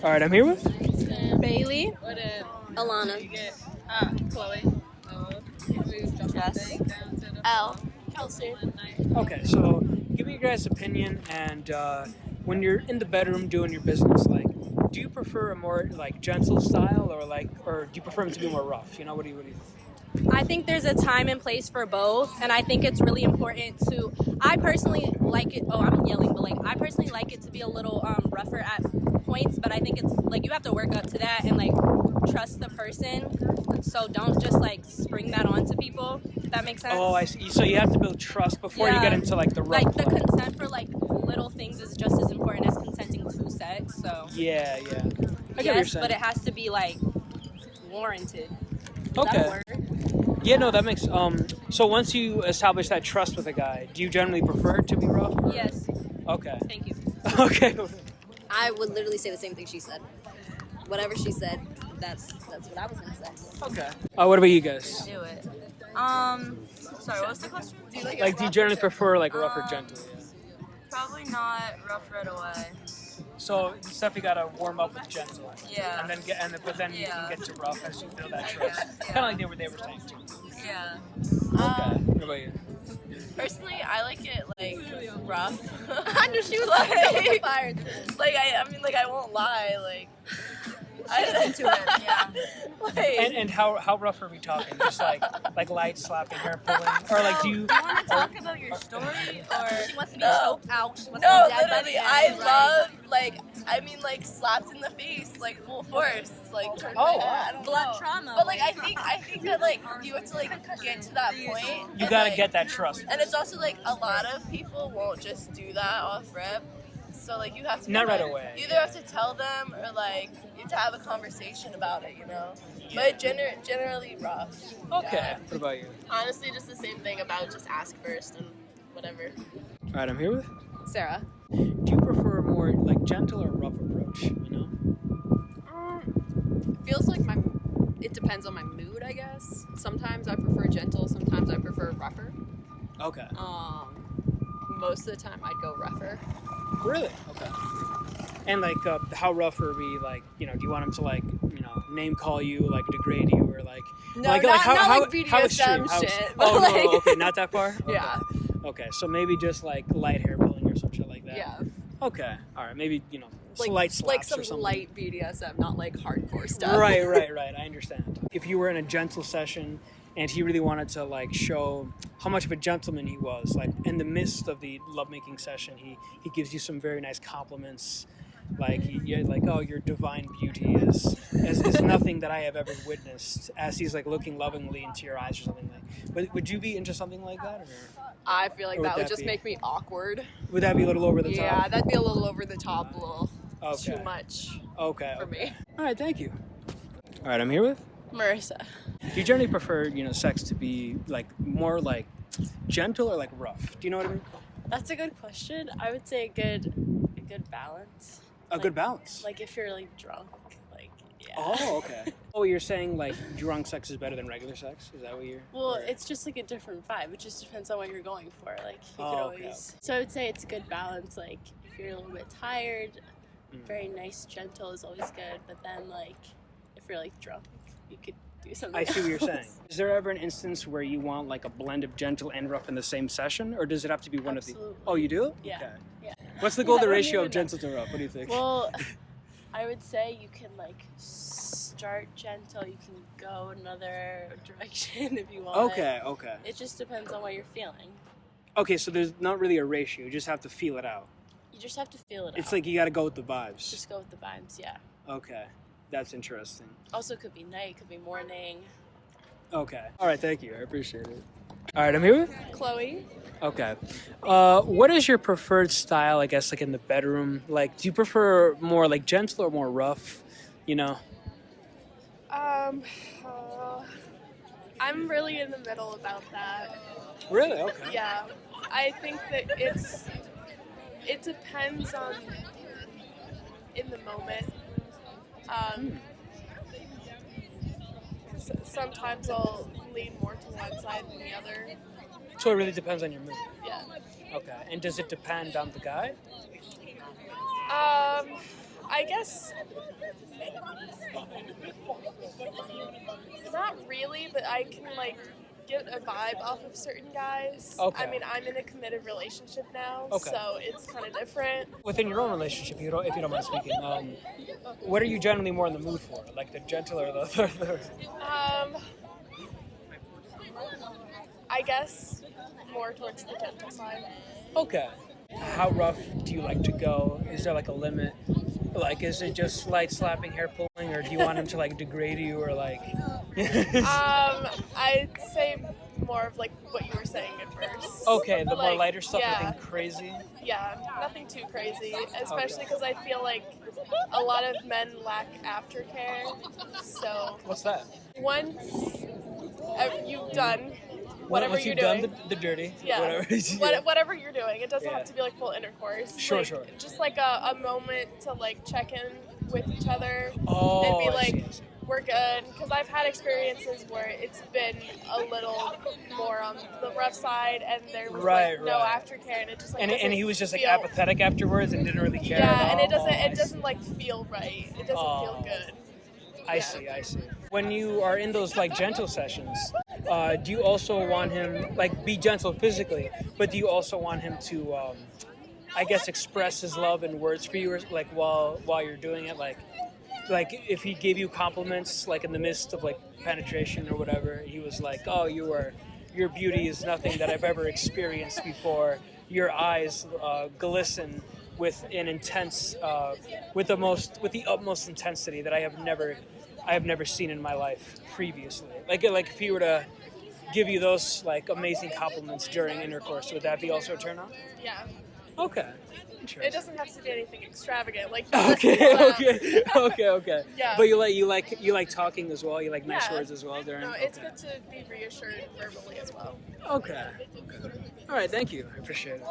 All right, I'm here with. Bailey. Alana. Chloe. Jess. Elle. Kelsey. Okay, so give me your guys' opinion, and when you're in the bedroom doing your business, like, do you prefer a more like gentle style, or do you prefer them to be more rough? What do you think? I think there's a time and place for both, and I think it's really important to. I personally like it. Oh, I'm yelling, but I personally like it to be a little rougher at points. But I think it's you have to work up to that and trust the person. So don't just spring that onto people. If that makes sense. Oh, I see. So you have to build trust before you get into the rough. The consent for little things is just as important as consenting to sex. So yeah. I get what you're saying. But it has to be warranted. Does Okay. that work? Yeah, no, that makes. So once you establish that trust with a guy, do you generally prefer it to be rough? Or? Yes. Okay. Thank you. Okay. I would literally say the same thing she said. Whatever she said, that's what I was gonna say. Okay. What about you guys? Do it. Sorry, what was the question? Do you generally prefer rough or gentle? Yeah. Probably not rough right away. So stuff you gotta warm up with gentle. Yeah. And then but then you can get to rough as you feel that trust. Yeah. Kind of like they were saying too. Yeah. Okay. What about you? Personally, I like it rough. I knew she was fired. I won't lie. She's into it. Yeah. And how rough are we talking? Just like light slapping, hair pulling, or do you? Do you want to talk about your story, or She wants to be choked out. She wants No, to be dead by literally, the end, I love slapped in the face, full force, turned my head. I don't blood know. trauma. But I think that you have to get to that point. You and, gotta get that trust. And it's also a lot of people won't just do that off rip. So you have to Not right away. You either have to tell them or you have to have a conversation about it, But generally rough. Okay. Yeah. What about you? Honestly, just the same thing about just ask first and whatever. All right, I'm here with. Sarah? Do you prefer a more gentle or rough approach? Feels like it depends on my mood, I guess. Sometimes I prefer gentle, sometimes I prefer rougher. Okay. Most of the time I'd go rougher. Really? Okay. And how rough are we? Do you want him to name call you, degrade you, or No, how BDSM how extreme? shit. Oh but no, okay, not that far. Okay. Yeah. Okay, so maybe just light hair pulling or some shit like that. Yeah. Okay. All right. Maybe light slaps some or something. light BDSM, not hardcore stuff. Right. I understand. If you were in a gentle session and he really wanted to show how much of a gentleman he was, in the midst of the lovemaking session, he gives you some very nice compliments. Oh, your divine beauty is nothing that I have ever witnessed. As he's looking lovingly into your eyes or something Would you be into something like that? Or? I feel like Or that would would that just be- make me awkward. Would that be a little over the Yeah, top? that'd be a little over the top, a little Okay. too much Okay. for me. All right. Thank you. All right. I'm here with. Marissa. Do you generally prefer sex to be more gentle or rough? Do you know what I mean? That's a good question. I would say a good balance. A good balance. If you're drunk, yeah. Oh, okay. Oh, you're saying drunk sex is better than regular sex? Is that what you're? Well, or- it's just a different vibe. It just depends on what you're going for. You could okay. always. So I would say it's a good balance. If you're a little bit tired, very nice, gentle is always good. But then if you're drunk, you could do something. I see what you're else. saying. Is there ever an instance where you want a blend of gentle and rough in the same session, or does it have to be one Absolutely. of the? Oh, you do? Yeah. Okay. Yeah. What's the golden I don't ratio of even know. gentle to rough? What do you think? Well, I would say you can start gentle. You can go another direction if you want. Okay. It just depends on what you're feeling. Okay, so there's not really a ratio. You just have to feel it out. You just have to feel it It's out. you got to go with the vibes. Just go with the vibes, yeah. Okay, that's interesting. Also, could be night, could be morning. Okay. All right, thank you. I appreciate it. All right, I'm here with. Chloe? Okay. What is your preferred style, I guess, in the bedroom? Do you prefer more gentle or more rough? I'm really in the middle about that. Really? Okay. Yeah, I think that it depends on in the moment. Sometimes I'll lean more to one side than the other. So it really depends on your mood. Yeah. Okay. And does it depend on the guy? I guess not really, but I can like get a vibe off of certain guys. Okay. I mean, I'm in a committed relationship now, Okay. so it's kind of different. Within your own relationship, if you don't mind speaking, what are you generally more in the mood for? Like the gentle or the I guess more towards the gentle side. Okay. How rough do you like to go? Is there like a limit? Like, is it just light slapping, hair pulling, or do you want him to like degrade you or like? I'd say more of like what you were saying at first. Okay, the more Like, lighter stuff, yeah. nothing crazy. Yeah, nothing too crazy, especially because I feel like a lot of men lack aftercare. So What's that? once you've done whatever Once you're you've doing, done the dirty, yeah, whatever. whatever you're doing, it doesn't Yeah. have to be like full intercourse. Sure, Like, sure. Just like a moment to like check in with each other Oh, and be I like, see, I see. we're good. Because I've had experiences where it's been a little more on the rough side, and there was Right, like no right. aftercare, and it just like And doesn't he was just like feel, apathetic afterwards and didn't really care. yeah, at all. and it doesn't Oh, I it doesn't like feel right. It doesn't feel good. I see, I see. When you are in those like gentle sessions, do you also want him like be gentle physically, but do you also want him to, I guess, express his love in words for you, or, like while you're doing it, like if he gave you compliments, like in the midst of like penetration or whatever, he was like, "Oh, your beauty is nothing that I've ever experienced before. Your eyes glisten with an intense, with the utmost intensity that I have never seen in my life previously." Like if he were to give you those like amazing compliments during intercourse, would that be also a turn on? Yeah, Okay. it Interesting. doesn't have to be anything extravagant. Like Okay. Yeah. But you like talking as well. You like nice Yeah. words as well during. No, it's okay. good to be reassured verbally as well. Okay. All right. Thank you. I appreciate it.